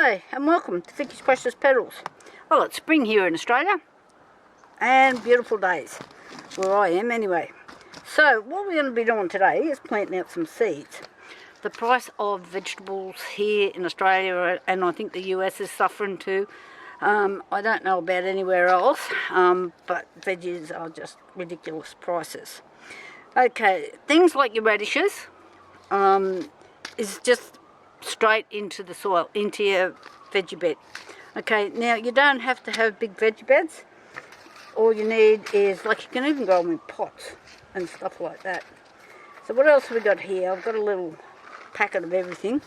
G'day and welcome to Veggies Precious Petals. Well, it's spring here in Australia and beautiful days where I am anyway. So what we're going to be doing today is planting out some seeds. The price of vegetables here in Australia, and I think the US, is suffering too. I don't know about anywhere else, but veggies are just ridiculous prices. Okay, things like your radishes is just straight into the soil, into your veggie bed. Okay, now you don't have to have big veggie beds. All you need is, like, you can even grow them in pots and stuff like that. So what else have we got here? I've got a little packet of everything.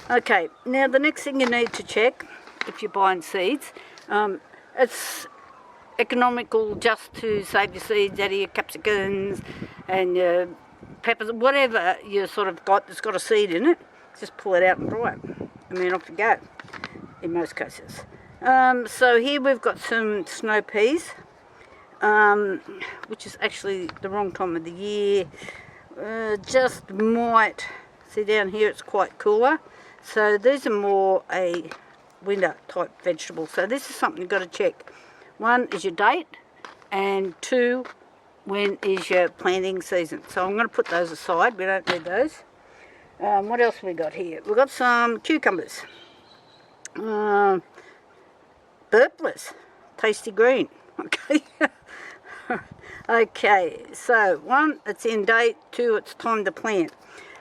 Okay, now the next thing you need to check if you're buying seeds, it's economical just to save your seeds out of your capsicums and your peppers, whatever you sort of got that's got a seed in it. Just pull it out and dry it, and then off you go, in most cases. So here we've got some snow peas, which is actually the wrong time of the year. Just might, see down here it's quite cooler. So these are more a winter type vegetable. So this is something you've got to check. One is your date, and two, when is your planting season. So I'm going to put those aside, we don't need those. What else have we got here? We've got some cucumbers. Burpless. Tasty green. Okay. Okay, so one, it's in date. Two, it's time to plant.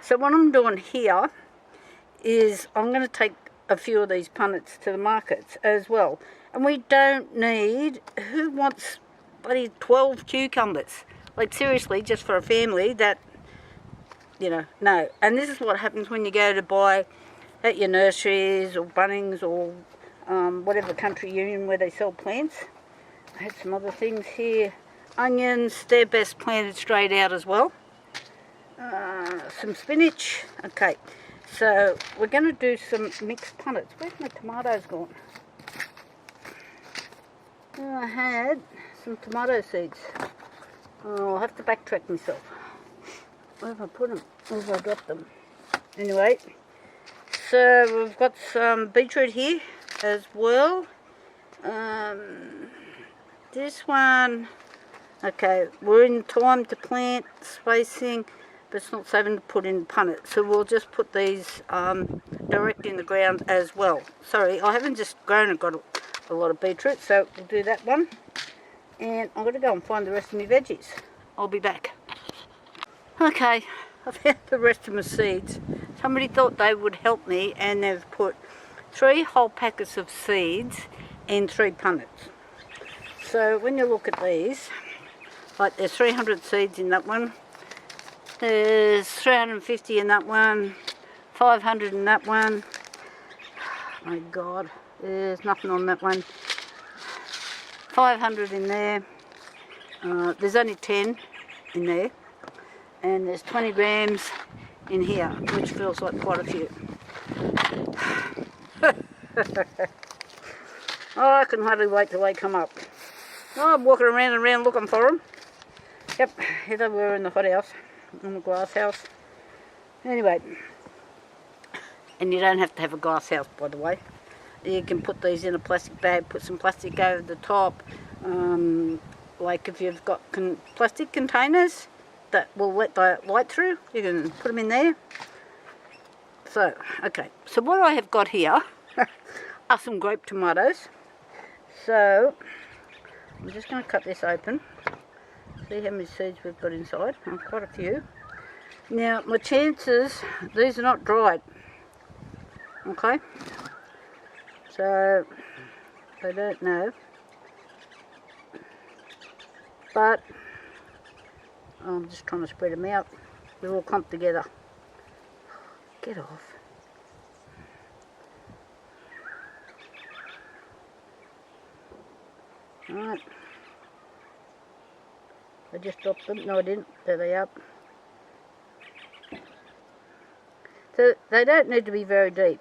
So what I'm doing here is I'm going to take a few of these punnets to the markets as well. And we don't need, who wants bloody 12 cucumbers? Like, seriously, just for a family, that, you know, no. And this is what happens when you go to buy at your nurseries or Bunnings or whatever country union where they sell plants. I had some other things here. Onions, they're best planted straight out as well. Some spinach. Okay, so we're going to do some mixed punnets. Where's my tomatoes gone? I had some tomato seeds. Oh, I'll have to backtrack myself. Where have I put them? Where have I dropped them? Anyway, so we've got some beetroot here as well. This one, okay, we're in time to plant, spacing, but it's not saving to put in punnet. So we'll just put these direct in the ground as well. Sorry, I haven't just grown and got a lot of beetroot, so we'll do that one. And I'm going to go and find the rest of my veggies. I'll be back. Okay, I've found the rest of my seeds. Somebody thought they would help me, and they've put 3 whole packets of seeds in 3 punnets. So when you look at these, like, there's 300 seeds in that one, there's 350 in that one, 500 in that one. Oh my God, there's nothing on that one. 500 in there. There's only 10 in there. And there's 20 grams in here, which feels like quite a few. Oh, I can hardly wait till they come up. Oh, I'm walking around and around looking for them. Yep, here they were in the hothouse, in the glass house. Anyway, and you don't have to have a glass house, by the way. You can put these in a plastic bag, put some plastic over the top. Like if you've got plastic containers that will let the light through, you can put them in there. So, okay, so what I have got here are some grape tomatoes. So I'm just going to cut this open, see how many seeds we've got inside. Quite a few. Now my chances, these are not dried, okay, so I don't know, but I'm just trying to spread them out. They're all clumped together. Get off. Alright. I just dropped them. No, I didn't. There they are. So they don't need to be very deep.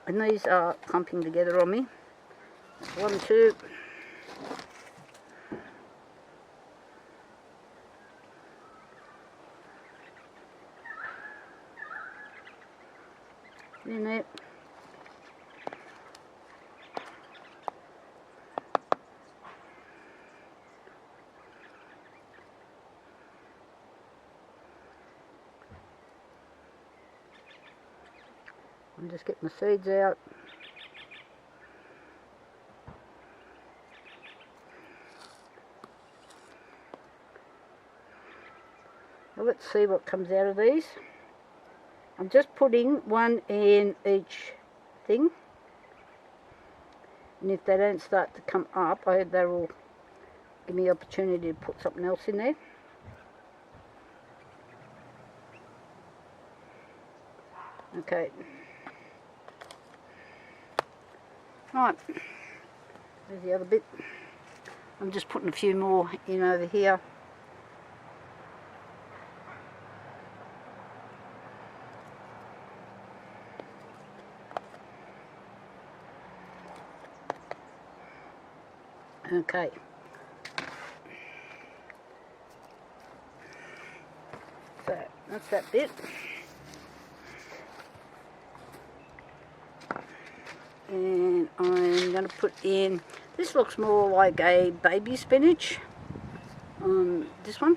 And these are clumping together on me. 1, 2. In there. I'm just getting the seeds out. Well, let's see what comes out of these. I'm just putting one in each thing. And if they don't start to come up, they will give me the opportunity to put something else in there. Okay. Right. There's the other bit. I'm just putting a few more in over here. Okay. So that's that bit. And I'm going to put in, this looks more like a baby spinach on this one.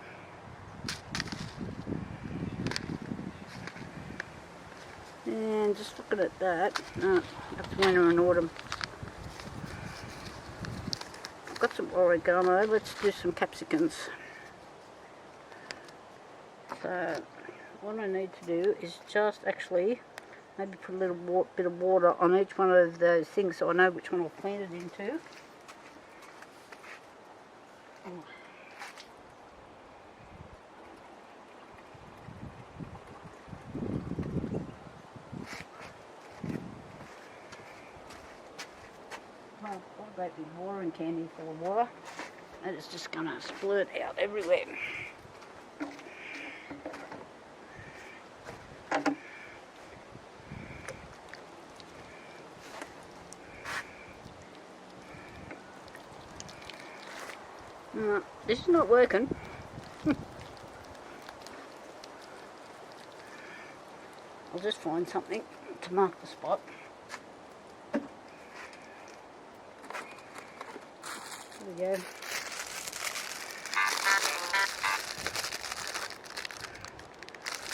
And just looking at that, that's winter and autumn. I've got some oregano, let's do some capsicums. So what I need to do is just actually maybe put a little bit of water on each one of those things so I know which one I'll plant it into. Well, what about the watering can full of water? And it's just going to splurt out everywhere. This is not working. I'll just find something to mark the spot. There we go.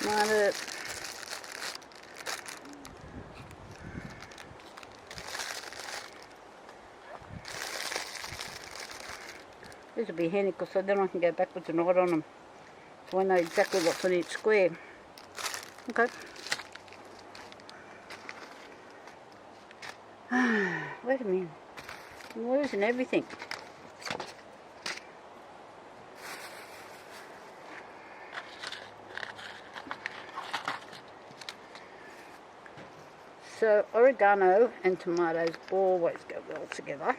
Mark it. This will be handy because then I can go backwards and right on them. So I know exactly what's on each square. Okay. Wait a minute. I'm losing everything. So oregano and tomatoes always go well together.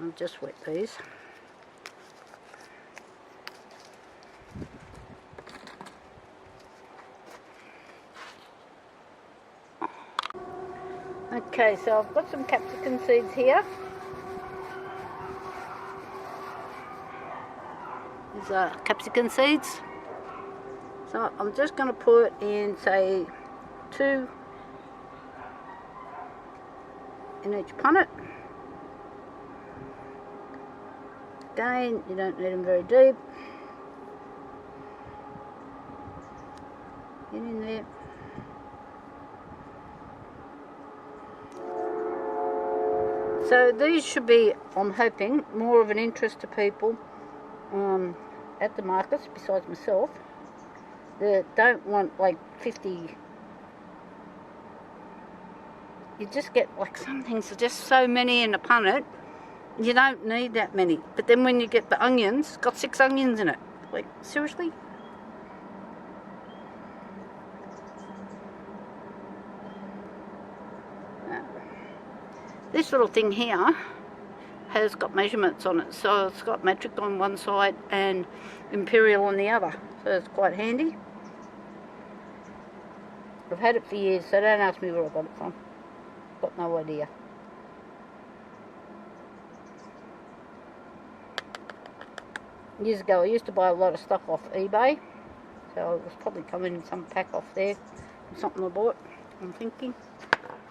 I'll just wet these. Okay, so I've got some capsicum seeds here. These are capsicum seeds. So I'm just going to put in, say, 2 in each punnet. Again, you don't need them very deep. Get in there. So these should be, I'm hoping, more of an interest to people at the markets, besides myself, that don't want like 50. You just get, like, some things are just so many in a punnet. You don't need that many. But then when you get the onions, it's got 6 onions in it. Like, seriously? This little thing here has got measurements on it. So it's got metric on one side and imperial on the other. So it's quite handy. I've had it for years, so don't ask me where I got it from. Got no idea. Years ago I used to buy a lot of stuff off eBay, so it was probably coming in some pack off there, something I bought, I'm thinking.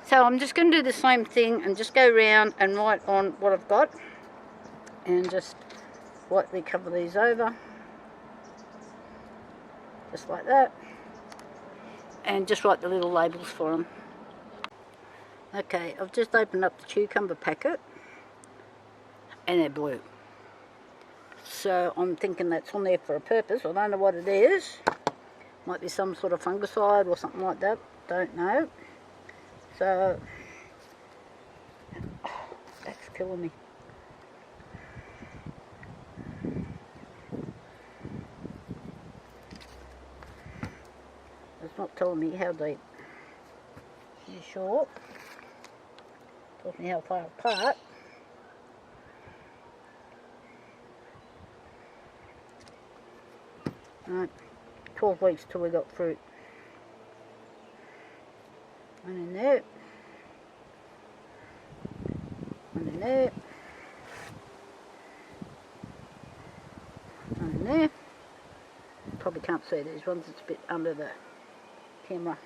So I'm just going to do the same thing and just go around and write on what I've got and just lightly cover these over, just like that. and just write the little labels for them. Okay, I've just opened up the cucumber packet and they're blue. So I'm thinking that's on there for a purpose. I don't know what it is. Might be some sort of fungicide or something like that. Don't know. So, that's killing me. It's not telling me how deep. Are you sure? Tells me how far apart. Right, 12 weeks till we got fruit. One in there. One in there. One in there. Probably can't see these ones, it's a bit under the camera.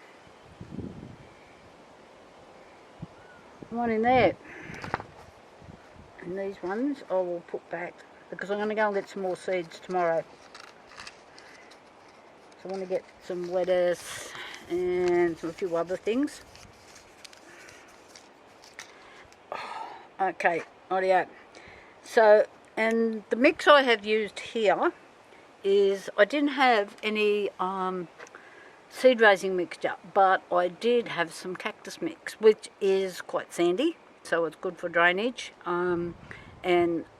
One in there. And these ones I will put back because I'm going to go and get some more seeds tomorrow. So I want to get some lettuce and a few other things. Okay, audio. So, and the mix I have used here is, I didn't have any seed raising mixture, but I did have some cactus mix, which is quite sandy, so it's good for drainage and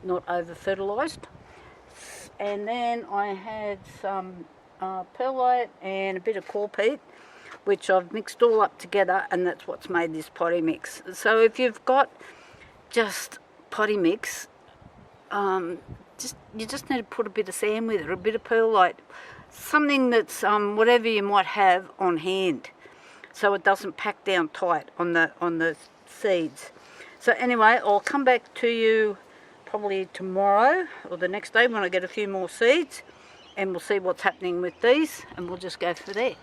not over fertilised. And then I had some perlite and a bit of coral peat, which I've mixed all up together, and that's what's made this potty mix. So if you've got just potty mix, you just need to put a bit of sand with it, or a bit of perlite, something that's whatever you might have on hand, so it doesn't pack down tight on the seeds. So anyway, I'll come back to you probably tomorrow or the next day when I get a few more seeds, and we'll see what's happening with these, and we'll just go for there.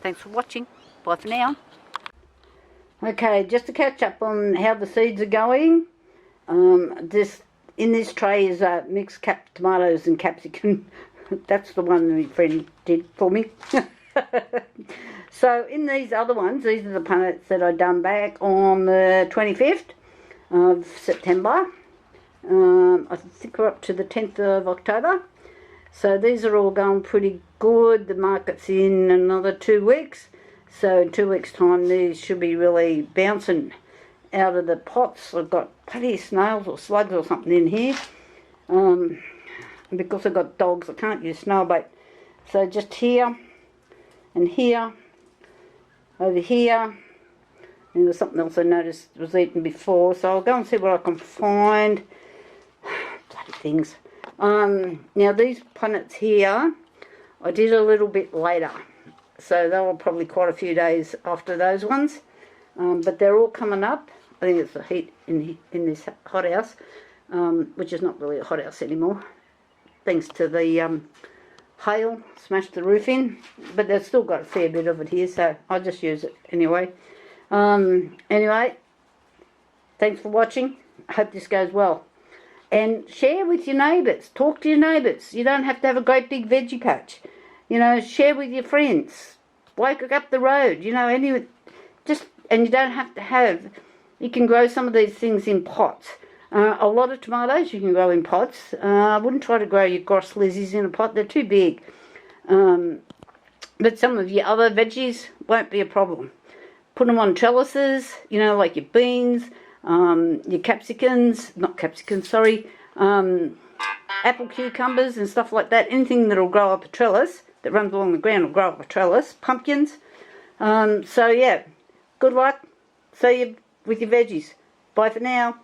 Thanks for watching. Bye for now. Okay, just to catch up on how the seeds are going. In this tray is mixed tomatoes and capsicum. That's the one my friend did for me. So in these other ones, these are the punnets that I done back on the 25th of September. I think we're up to the 10th of October. So these are all going pretty good. The market's in another 2 weeks. So in 2 weeks' time, these should be really bouncing out of the pots. I've got plenty of snails or slugs or something in here. And because I've got dogs, I can't use snail bait. So just here and here, over here. And there was something else I noticed was eaten before. So I'll go and see what I can find. Bloody things. Now these punnets here, I did a little bit later. So they were probably quite a few days after those ones. But they're all coming up. I think it's the heat in this hothouse, which is not really a hothouse anymore, thanks to the hail smashed the roof in. But they've still got a fair bit of it here, so I'll just use it anyway. Anyway, thanks for watching. I hope this goes well. And share with your neighbours. Talk to your neighbours. You don't have to have a great big veggie patch. You know, share with your friends. Walk up the road. You know, and you don't have to have. You can grow some of these things in pots. A lot of tomatoes you can grow in pots. I wouldn't try to grow your gross lizzies in a pot. They're too big. But some of your other veggies won't be a problem. Put them on trellises, you know, like your beans, your apple cucumbers and stuff like that. Anything that'll grow up a trellis, that runs along the ground will grow up a trellis. Pumpkins. So yeah, good luck. See you with your veggies. Bye for now.